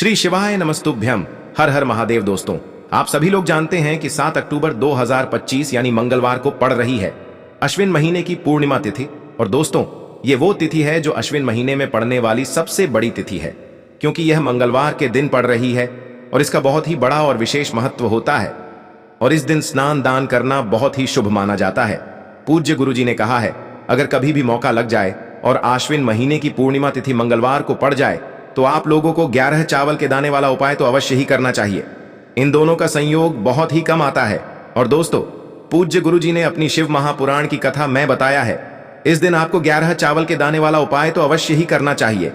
श्री शिवाय नमस्तुभ्यम। हर हर महादेव। दोस्तों, आप सभी लोग जानते हैं कि 7 अक्टूबर 2025 यानी मंगलवार को पड़ रही है अश्विन महीने की पूर्णिमा तिथि। और दोस्तों, ये वो तिथि है जो अश्विन महीने में पड़ने वाली सबसे बड़ी तिथि है, क्योंकि यह मंगलवार के दिन पड़ रही है और इसका बहुत ही बड़ा और विशेष महत्व होता है। और इस दिन स्नान दान करना बहुत ही शुभ माना जाता है। पूज्य गुरुजी ने कहा है, अगर कभी भी मौका लग जाए और आश्विन महीने की पूर्णिमा तिथि मंगलवार को पड़ जाए तो आप लोगों को 11 चावल के दाने वाला उपाय तो अवश्य ही करना चाहिए। इन दोनों का संयोग बहुत ही कम आता है। और दोस्तों, पूज्य गुरुजी ने अपनी शिव महापुराण की कथा में बताया है, इस दिन आपको 11 चावल के दाने वाला उपाय तो अवश्य ही करना चाहिए,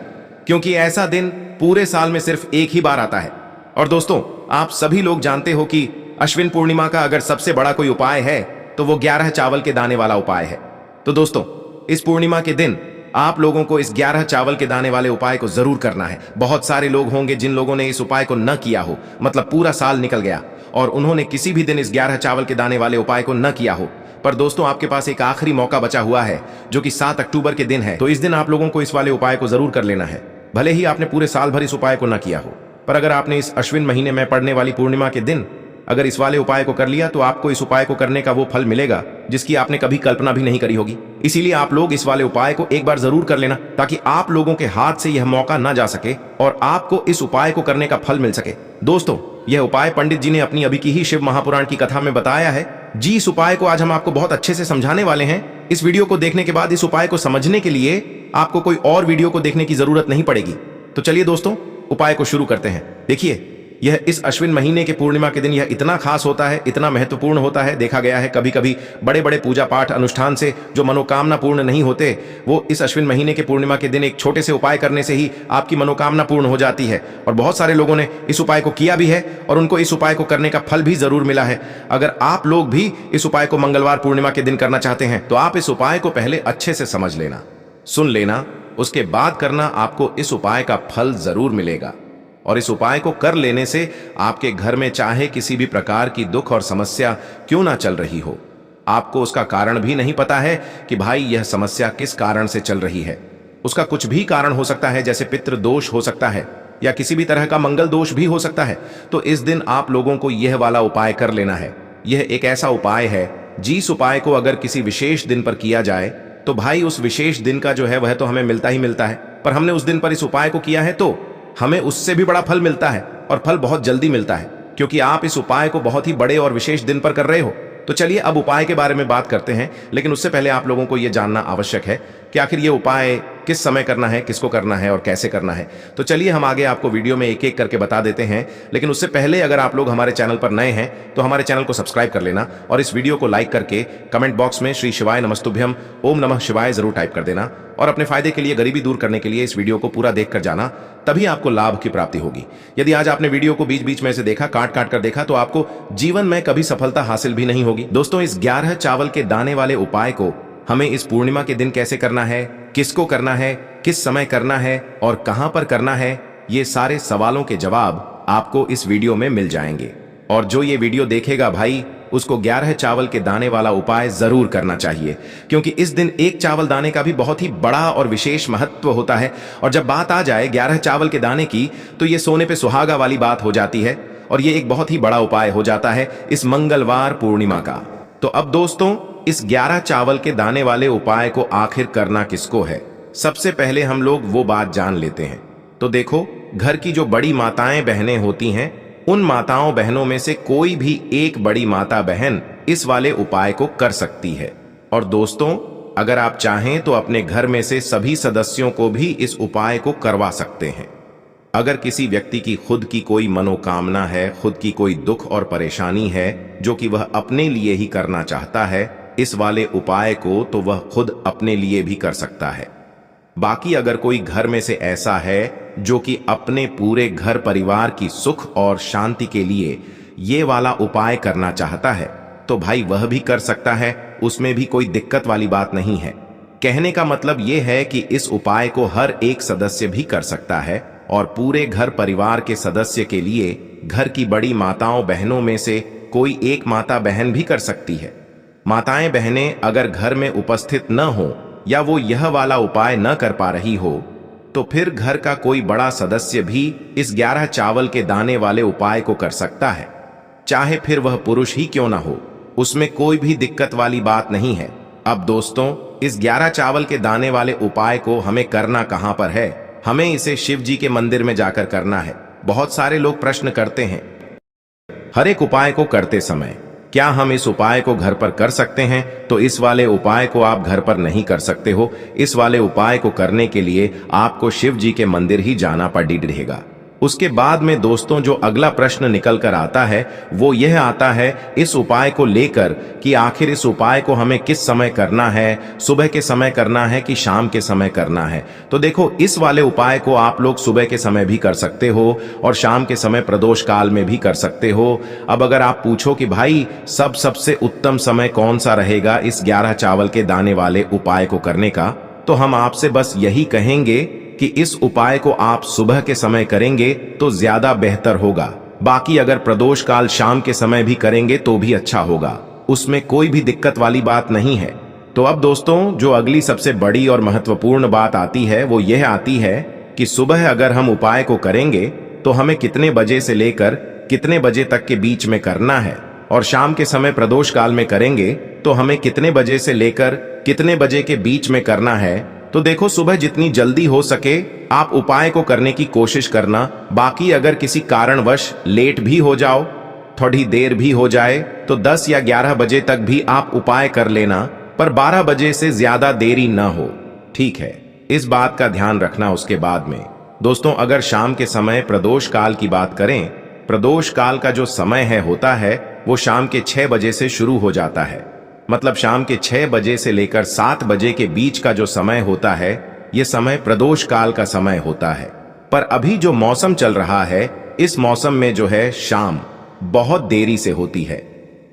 क्योंकि ऐसा दिन पूरे साल में सिर्फ एक ही बार आता है। और दोस्तों, आप सभी लोग जानते हो कि अश्विन पूर्णिमा का अगर सबसे बड़ा कोई उपाय है तो वो 11 चावल के दाने वाला उपाय है। तो दोस्तों, इस पूर्णिमा के दिन आप लोगों को इस 11 चावल के दाने वाले उपाय को जरूर करना है। बहुत सारे लोग होंगे जिन लोगों ने इस उपाय को न किया हो, मतलब पूरा साल निकल गया और उन्होंने किसी भी दिन इस 11 चावल के दाने वाले उपाय को न किया हो। पर दोस्तों, आपके पास एक आखिरी मौका बचा हुआ है जो कि 7 अक्टूबर के दिन है। तो इस दिन आप लोगों को इस वाले उपाय को जरूर कर लेना है। भले ही आपने पूरे साल भर इस उपाय को न किया हो, पर अगर आपने इस अश्विन महीने में पड़ने वाली पूर्णिमा के दिन अगर इस वाले उपाय को कर लिया तो आपको इस उपाय को करने का वो फल मिलेगा जिसकी आपने कभी कल्पना भी नहीं करी होगी। इसीलिए आप लोग इस वाले उपाय को एक बार जरूर कर लेना, ताकि आप लोगों के हाथ से यह मौका ना जा सके और आपको इस उपाय को करने का फल मिल सके। दोस्तों, यह उपाय पंडित जी ने अपनी अभी की ही शिव महापुराण की कथा में बताया है जी। इस उपाय को आज हम आपको बहुत अच्छे से समझाने वाले हैं। इस वीडियो को देखने के बाद इस उपाय को समझने के लिए आपको कोई और वीडियो को देखने की जरूरत नहीं पड़ेगी। तो चलिए दोस्तों, उपाय को शुरू करते हैं। देखिए, यह इस अश्विन महीने के पूर्णिमा के दिन यह इतना खास होता है, इतना महत्वपूर्ण होता है। देखा गया है कभी कभी बड़े बड़े पूजा पाठ अनुष्ठान से जो मनोकामना पूर्ण नहीं होते, वो इस अश्विन महीने के पूर्णिमा के दिन एक छोटे से उपाय करने से ही आपकी मनोकामना पूर्ण हो जाती है। और बहुत सारे लोगों ने इस उपाय को किया भी है और उनको इस उपाय को करने का फल भी जरूर मिला है। अगर आप लोग भी इस उपाय को मंगलवार पूर्णिमा के दिन करना चाहते हैं तो आप इस उपाय को पहले अच्छे से समझ लेना, सुन लेना, उसके बाद करना। आपको इस उपाय का फल जरूर मिलेगा। और इस उपाय को कर लेने से आपके घर में चाहे किसी भी प्रकार की दुख और समस्या क्यों ना चल रही हो, आपको उसका कारण भी नहीं पता है कि भाई यह समस्या किस कारण से चल रही है। उसका कुछ भी कारण हो सकता है, जैसे पितृ दोष हो सकता है या किसी भी तरह का मंगल दोष भी हो सकता है। तो इस दिन आप लोगों को यह वाला उपाय कर लेना है। यह एक ऐसा उपाय है जिस उपाय को अगर किसी विशेष दिन पर किया जाए तो भाई उस विशेष दिन का जो है वह तो हमें मिलता ही मिलता है। पर हमने उस दिन पर इस उपाय को किया है तो हमें उससे भी बड़ा फल मिलता है, और फल बहुत जल्दी मिलता है, क्योंकि आप इस उपाय को बहुत ही बड़े और विशेष दिन पर कर रहे हो। तो चलिए अब उपाय के बारे में बात करते हैं, लेकिन उससे पहले आप लोगों को यह जानना आवश्यक है कि आखिर ये उपाय किस समय करना है, किसको करना है और कैसे करना है। तो चलिए हम आगे आपको वीडियो में एक एक करके बता देते हैं। लेकिन उससे पहले अगर आप लोग हमारे चैनल पर नए हैं तो हमारे चैनल को सब्सक्राइब कर लेना और इस वीडियो को लाइक करके कमेंट बॉक्स में श्री शिवाय नमस्तुभ्यम ओम नमः शिवाय जरूर टाइप कर देना। और अपने फायदे के लिए, गरीबी दूर करने के लिए इस वीडियो को पूरा देख कर जाना, तभी आपको लाभ की प्राप्ति होगी। यदि आज आपने वीडियो को बीच बीच में से देखा, काट काट कर देखा, तो आपको जीवन में कभी सफलता हासिल भी नहीं होगी। दोस्तों, इस 11 चावल के दाने वाले उपाय को हमें इस पूर्णिमा के दिन कैसे करना है, किसको करना है, किस समय करना है और कहां पर करना है, ये सारे सवालों के जवाब आपको इस वीडियो में मिल जाएंगे। और जो ये वीडियो देखेगा भाई, उसको 11 चावल के दाने वाला उपाय जरूर करना चाहिए, क्योंकि इस दिन एक चावल दाने का भी बहुत ही बड़ा और विशेष महत्व होता है। और जब बात आ जाए 11 चावल के दाने की, तो ये सोने पे सुहागा वाली बात हो जाती है और ये एक बहुत ही बड़ा उपाय हो जाता है इस मंगलवार पूर्णिमा का। तो अब दोस्तों, इस 11 चावल के दाने वाले उपाय को आखिर करना किसको है, सबसे पहले हम लोग वो बात जान लेते हैं। तो देखो, घर की जो बड़ी माताएं बहनें होती हैं, उन माताओं बहनों में से कोई भी एक बड़ी माता बहन इस वाले उपाय को कर सकती है। और दोस्तों, अगर आप चाहें तो अपने घर में से सभी सदस्यों को भी इस उपाय को करवा सकते हैं। अगर किसी व्यक्ति की खुद की कोई मनोकामना है, खुद की कोई दुख और परेशानी है जो कि वह अपने लिए ही करना चाहता है इस वाले उपाय को, तो वह खुद अपने लिए भी कर सकता है। बाकी अगर कोई घर में से ऐसा है जो कि अपने पूरे घर परिवार की सुख और शांति के लिए ये वाला उपाय करना चाहता है, तो भाई वह भी कर सकता है, उसमें भी कोई दिक्कत वाली बात नहीं है। कहने का मतलब ये है कि इस उपाय को हर एक सदस्य भी कर सकता है और पूरे घर परिवार के सदस्य के लिए घर की बड़ी माताओं बहनों में से कोई एक माता बहन भी कर सकती है। माताएं बहनें अगर घर में उपस्थित न हो या वो यह वाला उपाय न कर पा रही हो, तो फिर घर का कोई बड़ा सदस्य भी इस 11 चावल के दाने वाले उपाय को कर सकता है, चाहे फिर वह पुरुष ही क्यों ना हो। उसमें कोई भी दिक्कत वाली बात नहीं है। अब दोस्तों, इस 11 चावल के दाने वाले उपाय को हमें करना कहां पर है? हमें इसे शिव जी के मंदिर में जाकर करना है। बहुत सारे लोग प्रश्न करते हैं, हर एक उपाय को करते समय क्या हम इस उपाय को घर पर कर सकते हैं? तो इस वाले उपाय को आप घर पर नहीं कर सकते हो। इस वाले उपाय को करने के लिए आपको शिव जी के मंदिर ही जाना पड़ेगा। उसके बाद में दोस्तों जो अगला प्रश्न निकल कर आता है वो यह आता है इस उपाय को लेकर कि आखिर इस उपाय को हमें किस समय करना है, सुबह के समय करना है कि शाम के समय करना है। तो देखो, इस वाले उपाय को आप लोग सुबह के समय भी कर सकते हो और शाम के समय प्रदोष काल में भी कर सकते हो। अब अगर आप पूछो कि भाई सबसे उत्तम समय कौन सा रहेगा इस 11 चावल के दाने वाले उपाय को करने का, तो हम आपसे बस यही कहेंगे कि इस उपाय को आप सुबह के समय करेंगे तो ज्यादा बेहतर होगा। बाकी अगर प्रदोष काल शाम के समय भी करेंगे तो भी अच्छा होगा, उसमें कोई भी दिक्कत वाली बात नहीं है। तो अब दोस्तों जो अगली सबसे बड़ी और महत्वपूर्ण बात आती है वो यह आती है कि सुबह अगर हम उपाय को करेंगे तो हमें कितने बजे से लेकर कितने बजे तक के बीच में करना है, और शाम के समय प्रदोष काल में करेंगे तो हमें कितने बजे से लेकर कितने बजे के बीच में करना है। तो देखो, सुबह जितनी जल्दी हो सके आप उपाय को करने की कोशिश करना। बाकी अगर किसी कारणवश लेट भी हो जाओ, थोड़ी देर भी हो जाए, तो 10 या 11 बजे तक भी आप उपाय कर लेना, पर 12 बजे से ज्यादा देरी ना हो, ठीक है? इस बात का ध्यान रखना। उसके बाद में दोस्तों अगर शाम के समय प्रदोष काल की बात करें, प्रदोष काल का जो समय होता है वो शाम के 6 बजे से शुरू हो जाता है। मतलब शाम के 6 बजे से लेकर 7 बजे के बीच का जो समय होता है ये समय प्रदोष काल का समय होता है। पर अभी जो मौसम चल रहा है इस मौसम में जो है शाम बहुत देरी से होती है,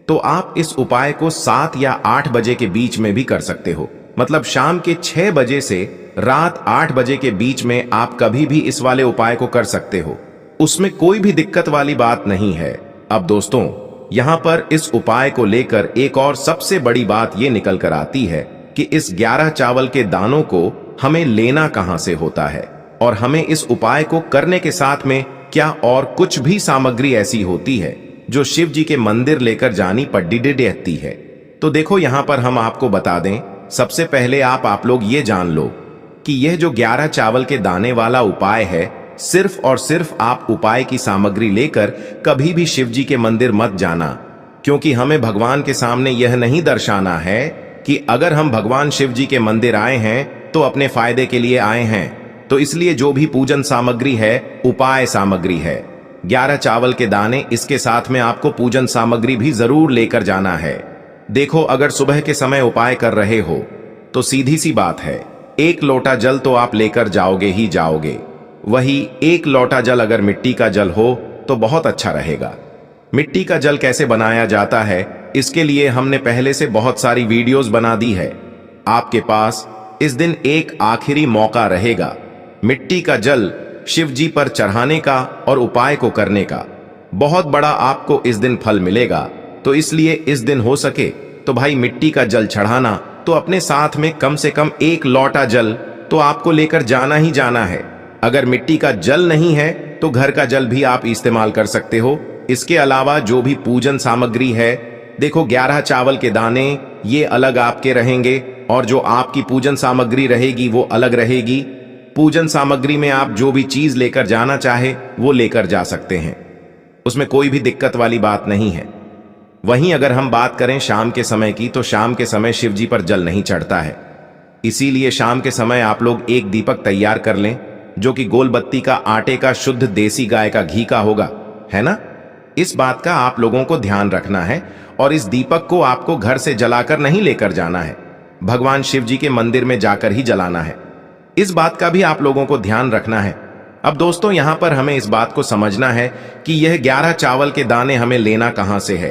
तो आप इस उपाय को 7 या 8 बजे के बीच में भी कर सकते हो। मतलब शाम के 6 बजे से रात 8 बजे के बीच में आप कभी भी इस वाले उपाय को कर सकते हो, उसमें कोई भी दिक्कत वाली बात नहीं है। अब दोस्तों यहां पर इस उपाय को लेकर एक और सबसे बड़ी बात यह निकल कर आती है कि इस 11 चावल के दानों को हमें लेना कहां से होता है, और हमें इस उपाय को करने के साथ में क्या और कुछ भी सामग्री ऐसी होती है जो शिव जी के मंदिर लेकर जानी पड़ती है। तो देखो यहां पर हम आपको बता दें, सबसे पहले आप लोग ये जान लो कि यह जो 11 चावल के दाने वाला उपाय है, सिर्फ और सिर्फ आप उपाय की सामग्री लेकर कभी भी शिव जी के मंदिर मत जाना, क्योंकि हमें भगवान के सामने यह नहीं दर्शाना है कि अगर हम भगवान शिव जी के मंदिर आए हैं तो अपने फायदे के लिए आए हैं। तो इसलिए जो भी पूजन सामग्री है उपाय सामग्री है, 11 चावल के दाने, इसके साथ में आपको पूजन सामग्री भी जरूर लेकर जाना है। देखो अगर सुबह के समय उपाय कर रहे हो तो सीधी सी बात है, 1 लोटा जल तो आप लेकर जाओगे ही जाओगे। वही 1 लोटा जल अगर मिट्टी का जल हो तो बहुत अच्छा रहेगा। मिट्टी का जल कैसे बनाया जाता है इसके लिए हमने पहले से बहुत सारी वीडियोस बना दी है। आपके पास इस दिन एक आखिरी मौका रहेगा मिट्टी का जल शिव जी पर चढ़ाने का और उपाय को करने का। बहुत बड़ा आपको इस दिन फल मिलेगा। तो इसलिए इस दिन हो सके तो भाई मिट्टी का जल चढ़ाना, तो अपने साथ में कम से कम 1 लोटा जल तो आपको लेकर जाना ही जाना है। अगर मिट्टी का जल नहीं है तो घर का जल भी आप इस्तेमाल कर सकते हो। इसके अलावा जो भी पूजन सामग्री है, देखो 11 चावल के दाने ये अलग आपके रहेंगे और जो आपकी पूजन सामग्री रहेगी वो अलग रहेगी। पूजन सामग्री में आप जो भी चीज लेकर जाना चाहे वो लेकर जा सकते हैं, उसमें कोई भी दिक्कत वाली बात नहीं है। वहीं अगर हम बात करें शाम के समय की, तो शाम के समय शिव जी पर जल नहीं चढ़ता है, इसीलिए शाम के समय आप लोग एक दीपक तैयार कर लें जो कि गोल बत्ती का आटे का शुद्ध देसी गाय का घी का होगा, है ना? इस बात का आप लोगों को ध्यान रखना है। और इस दीपक को आपको घर से जलाकर नहीं लेकर जाना है, भगवान शिव जी के मंदिर में जाकर ही जलाना है। इस बात का भी आप लोगों को ध्यान रखना है। अब दोस्तों यहां पर हमें इस बात को समझना है कि यह 11 चावल के दाने हमें लेना कहां से है।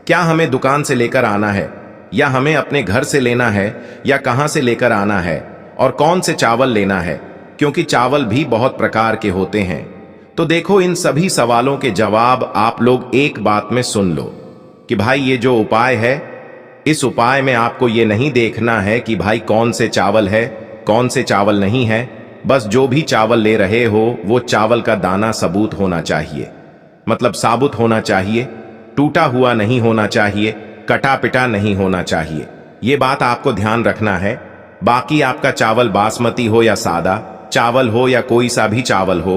क्या हमें दुकान से लेकर आना है, या हमें अपने घर से लेना है, या कहां से लेकर आना है, और कौन से चावल लेना है, क्योंकि चावल भी बहुत प्रकार के होते हैं। तो देखो इन सभी सवालों के जवाब आप लोग एक बात में सुन लो कि भाई ये जो उपाय है, इस उपाय में आपको ये नहीं देखना है कि भाई कौन से चावल है कौन से चावल नहीं है। बस जो भी चावल ले रहे हो वो चावल का दाना सबूत होना चाहिए, मतलब साबुत होना चाहिए, टूटा हुआ नहीं होना चाहिए, कटा पिटा नहीं होना चाहिए। ये बात आपको ध्यान रखना है। बाकी आपका चावल बासमती हो या सादा चावल हो या कोई सा भी चावल हो,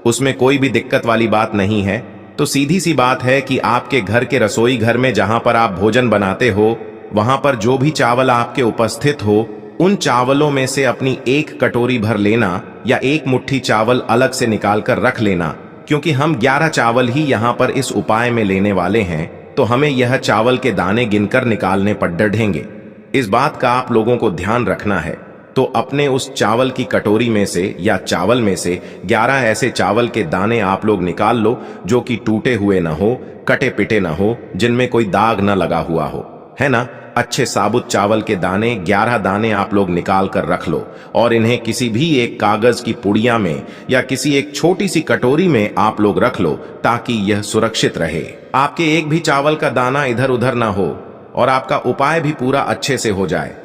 उसमें कोई भी दिक्कत वाली बात नहीं है। तो सीधी सी बात है कि आपके घर के रसोई घर में जहां पर आप भोजन बनाते हो, वहां पर जो भी चावल आपके उपस्थित हो, उन चावलों में से अपनी एक कटोरी भर लेना या एक मुट्ठी चावल अलग से निकाल कर रख लेना, क्योंकि हम 11 चावल ही यहाँ पर इस उपाय में लेने वाले हैं, तो हमें यह चावल के दाने गिनकर निकालने पर डरेंगे। इस बात का आप लोगों को ध्यान रखना है। तो अपने उस चावल की कटोरी में से या चावल में से 11 ऐसे चावल के दाने आप लोग निकाल लो जो कि टूटे हुए ना हो, कटे पिटे ना हो, जिनमें कोई दाग ना लगा हुआ हो, है ना। अच्छे साबुत चावल के दाने 11 दाने आप लोग निकाल कर रख लो और इन्हें किसी भी एक कागज की पुड़िया में या किसी एक छोटी सी कटोरी में आप लोग रख लो, ताकि यह सुरक्षित रहे। आपके एक भी चावल का दाना इधर उधर ना हो और आपका उपाय भी पूरा अच्छे से हो जाए।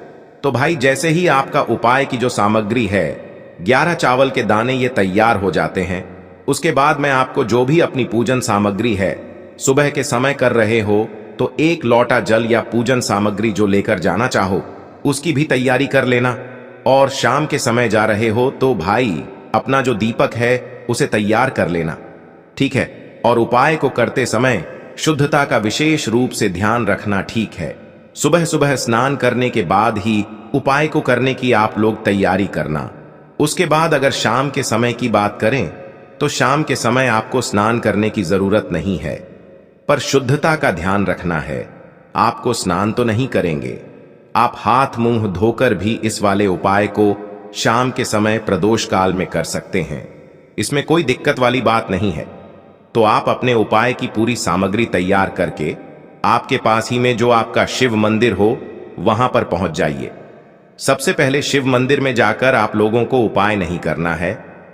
तो भाई जैसे ही आपका उपाय की जो सामग्री है, 11 चावल के दाने ये तैयार हो जाते हैं, उसके बाद मैं आपको जो भी अपनी पूजन सामग्री है, सुबह के समय कर रहे हो तो 1 लोटा जल या पूजन सामग्री जो लेकर जाना चाहो उसकी भी तैयारी कर लेना। और शाम के समय जा रहे हो तो भाई अपना जो दीपक है उसे तैयार कर लेना, ठीक है। और उपाय को करते समय शुद्धता का विशेष रूप से ध्यान रखना, ठीक है। सुबह सुबह स्नान करने के बाद ही उपाय को करने की आप लोग तैयारी करना। उसके बाद अगर शाम के समय की बात करें तो शाम के समय आपको स्नान करने की जरूरत नहीं है, पर शुद्धता का ध्यान रखना है। आपको स्नान तो नहीं करेंगे, आप हाथ मुंह धोकर भी इस वाले उपाय को शाम के समय प्रदोष काल में कर सकते हैं, इसमें कोई दिक्कत वाली बात नहीं है। तो आप अपने उपाय की पूरी सामग्री तैयार करके आपके पास ही में जो आपका शिव मंदिर हो वहां पर पहुंच जाइए। सबसे पहले शिव मंदिर में जाकर आप लोगों को उपाय नहीं करना है,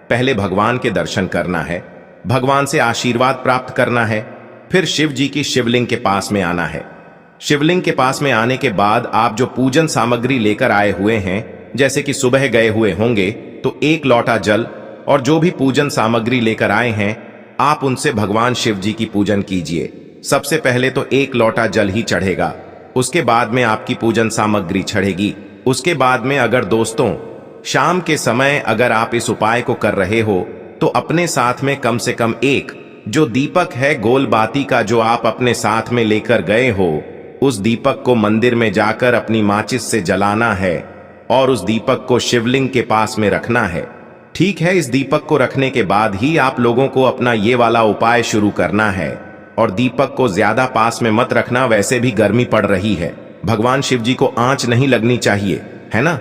पहले भगवान के दर्शन करना है, भगवान से आशीर्वाद प्राप्त करना है, फिर शिव जी की शिवलिंग के पास में आना है। शिवलिंग के पास में आने के बाद आप जो पूजन सामग्री लेकर आए हुए हैं, जैसे कि सुबह गए हुए होंगे तो 1 लोटा जल और जो भी पूजन सामग्री लेकर आए हैं आप उनसे भगवान शिव जी की पूजन कीजिए। सबसे पहले तो 1 लोटा जल ही चढ़ेगा, उसके बाद में आपकी पूजन सामग्री चढ़ेगी। उसके बाद में अगर दोस्तों शाम के समय अगर आप इस उपाय को कर रहे हो तो अपने साथ में कम से कम एक जो दीपक है गोल बाती का जो आप अपने साथ में लेकर गए हो, उस दीपक को मंदिर में जाकर अपनी माचिस से जलाना है और उस दीपक को शिवलिंग के पास में रखना है, ठीक है। इस दीपक को रखने के बाद ही आप लोगों को अपना ये वाला उपाय शुरू करना है। और दीपक को ज्यादा पास में मत रखना, वैसे भी गर्मी पड़ रही है, भगवान शिव जी को आंच नहीं लगनी चाहिए, है ना।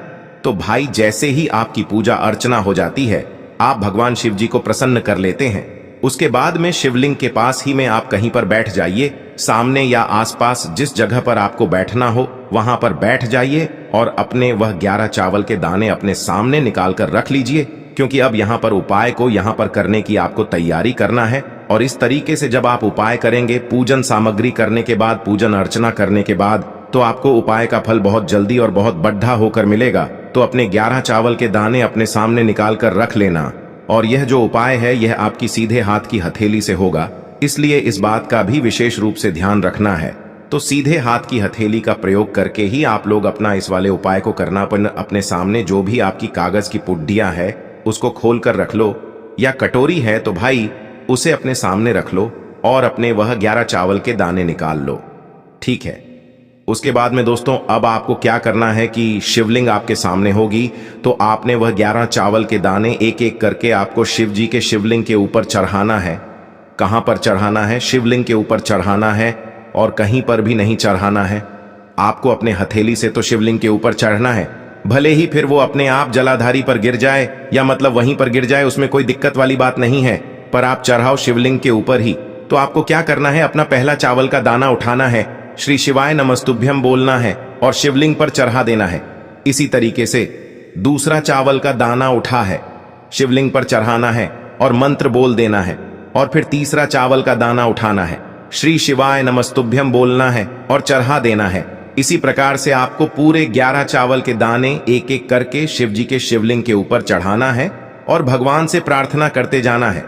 तो भाई जैसे ही आपकी पूजा अर्चना हो जाती है, आप भगवान शिव जी को प्रसन्न कर लेते हैं, उसके बाद में शिवलिंग के पास ही में आप कहीं पर बैठ जाइए, सामने या आसपास जिस जगह पर आपको बैठना हो वहां पर बैठ जाइए और अपने वह 11 चावल के दाने अपने सामने निकाल कर रख लीजिए, क्योंकि अब यहाँ पर उपाय को यहाँ पर करने की आपको तैयारी करना है। और इस तरीके से जब आप उपाय करेंगे, पूजन सामग्री करने के बाद, पूजन अर्चना करने के बाद, तो आपको उपाय का फल बहुत जल्दी और बहुत बढ़ा होकर मिलेगा। तो अपने 11 चावल के दाने अपने सामने निकाल कर रख लेना। और यह जो उपाय है यह आपकी सीधे हाथ की हथेली से होगा, इसलिए इस बात का भी विशेष रूप से ध्यान रखना है। तो सीधे हाथ की हथेली का प्रयोग करके ही आप लोग अपना इस वाले उपाय को करना। अपने सामने जो भी आपकी कागज की पुड्डियां है उसको खोल कर रख लो, या कटोरी है तो भाई उसे अपने सामने रख लो और अपने वह 11 चावल के दाने निकाल लो, ठीक है। उसके बाद में दोस्तों अब आपको क्या करना है कि शिवलिंग आपके सामने होगी, तो आपने वह 11 चावल के दाने एक एक करके आपको शिव जी के शिवलिंग के ऊपर चढ़ाना है। कहां पर चढ़ाना है? शिवलिंग के ऊपर चढ़ाना है और कहीं पर भी नहीं चढ़ाना है। आपको अपने हथेली से तो शिवलिंग के ऊपर चढ़ना है, भले ही फिर वो अपने आप जलाधारी पर गिर जाए या मतलब वहीं पर गिर जाए, उसमें कोई दिक्कत वाली बात नहीं है, पर आप चढ़ाओ शिवलिंग के ऊपर ही। तो आपको क्या करना है, अपना पहला चावल का दाना उठाना है, श्री शिवाय नमस्तुभ्यम बोलना है और शिवलिंग पर चढ़ा देना है। इसी तरीके से दूसरा चावल का दाना उठा है, शिवलिंग पर चढ़ाना है और मंत्र बोल देना है। और फिर तीसरा चावल का दाना उठाना है, श्री शिवाय नमस्तुभ्यम बोलना है और चढ़ा देना है। इसी प्रकार से आपको पूरे 11 चावल के दाने एक एक करके शिव जी के शिवलिंग के ऊपर चढ़ाना है और भगवान से प्रार्थना करते जाना है।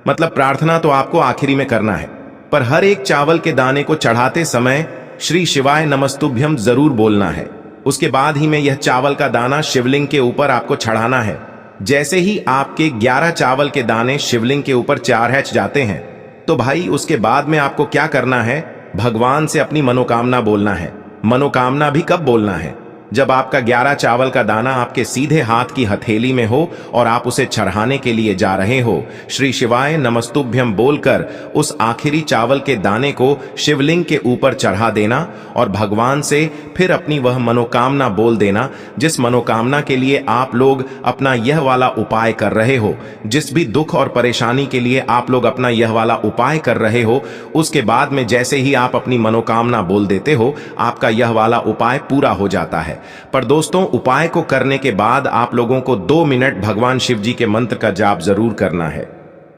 मतलब प्रार्थना तो आपको आखिरी में करना है, पर हर एक चावल के दाने को चढ़ाते समय श्री शिवाय नमस्तुभ्यम जरूर बोलना है। उसके बाद ही में यह चावल का दाना शिवलिंग के ऊपर आपको चढ़ाना है। जैसे ही आपके 11 चावल के दाने शिवलिंग के ऊपर चारहच जाते हैं, तो भाई उसके बाद में आपको क्या करना है, भगवान से अपनी मनोकामना बोलना है। मनोकामना भी कब बोलना है, जब आपका 11 चावल का दाना आपके सीधे हाथ की हथेली में हो और आप उसे चढ़ाने के लिए जा रहे हो। श्री शिवाय नमस्तुभ्यम बोलकर उस आखिरी चावल के दाने को शिवलिंग के ऊपर चढ़ा देना और भगवान से फिर अपनी वह मनोकामना बोल देना, जिस मनोकामना के लिए आप लोग अपना यह वाला उपाय कर रहे हो। जिस भी दुख और परेशानी के लिए आप लोग अपना यह वाला उपाय कर रहे हो, उसके बाद में जैसे ही आप अपनी मनोकामना बोल देते हो, आपका यह वाला उपाय पूरा हो जाता है। पर दोस्तों, उपाय को करने के बाद आप लोगों को 2 मिनट भगवान शिव जी के मंत्र का जाप जरूर करना है।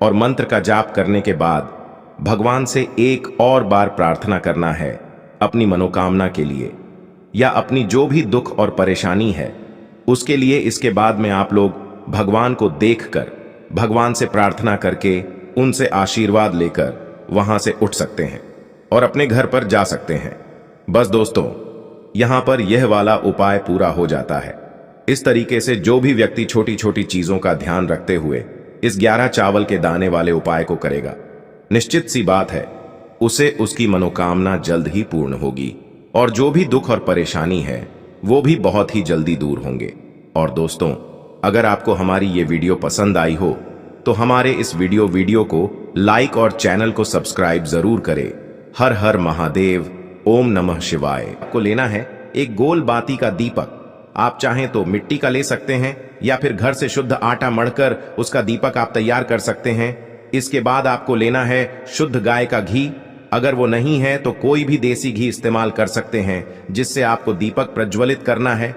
और मंत्र का जाप करने के बाद भगवान से एक और बार प्रार्थना करना है अपनी मनोकामना के लिए, या अपनी जो भी दुख और परेशानी है उसके लिए। इसके बाद में आप लोग भगवान को देखकर, भगवान से प्रार्थना करके, उनसे आशीर्वाद लेकर वहां से उठ सकते हैं और अपने घर पर जा सकते हैं। बस दोस्तों, यहां पर यह वाला उपाय पूरा हो जाता है। इस तरीके से जो भी व्यक्ति छोटी छोटी चीजों का ध्यान रखते हुए इस 11 चावल के दाने वाले उपाय को करेगा, निश्चित सी बात है उसे उसकी मनोकामना जल्द ही पूर्ण होगी और जो भी दुख और परेशानी है वो भी बहुत ही जल्दी दूर होंगे। और दोस्तों, अगर आपको हमारी ये वीडियो पसंद आई हो तो हमारे इस वीडियो को लाइक और चैनल को सब्सक्राइब जरूर करें। हर हर महादेव, ओम नमः शिवाय। आपको लेना है एक गोल बाती का दीपक। आप चाहें तो मिट्टी का ले सकते हैं या फिर घर से शुद्ध आटा मढ़कर उसका दीपक आप तैयार कर सकते हैं। इसके बाद आपको लेना है शुद्ध गाय का घी। अगर वो नहीं है तो कोई भी देसी घी इस्तेमाल कर सकते हैं, जिससे आपको दीपक प्रज्वलित करना है।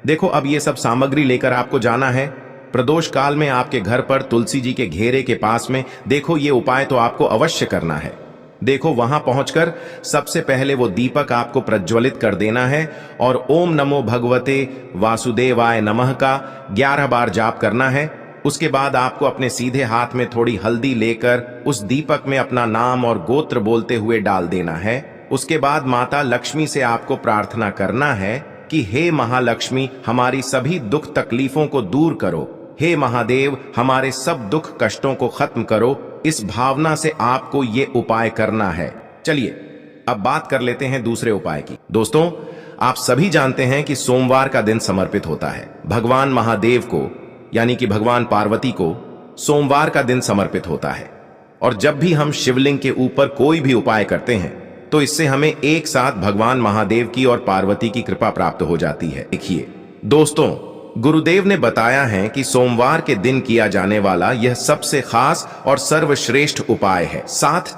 देखो, अब ये सब सामग्री लेकर आपको जाना है प्रदोष काल में आपके घर पर तुलसी जी के घेरे के पास में। देखो, ये उपाय तो आपको अवश्य करना है। देखो, वहां पहुंचकर सबसे पहले वो दीपक आपको प्रज्वलित कर देना है और ओम नमो भगवते वासुदेवाय नमः का 11 बार जाप करना है। उसके बाद आपको अपने सीधे हाथ में थोड़ी हल्दी लेकर उस दीपक में अपना नाम और गोत्र बोलते हुए डाल देना है। उसके बाद माता लक्ष्मी से आपको प्रार्थना करना है कि हे महालक्ष्मी, हमारी सभी दुख तकलीफों को दूर करो। हे महादेव, हमारे सब दुख कष्टों को खत्म करो। इस भावना से आपको ये उपाय करना है। चलिए अब बात कर लेते हैं दूसरे उपाय की। दोस्तों, आप सभी जानते हैं कि सोमवार का दिन समर्पित होता है भगवान महादेव को, यानी कि भगवान पार्वती को सोमवार का दिन समर्पित होता है। और जब भी हम शिवलिंग के ऊपर कोई भी उपाय करते हैं तो इससे हमें एक साथ भगवान महादेव की और पार्वती की कृपा प्राप्त हो जाती है। देखिए दोस्तों, गुरुदेव ने बताया है कि सोमवार के दिन किया जाने वाला यह सबसे खास और सर्वश्रेष्ठ उपाय है। साथ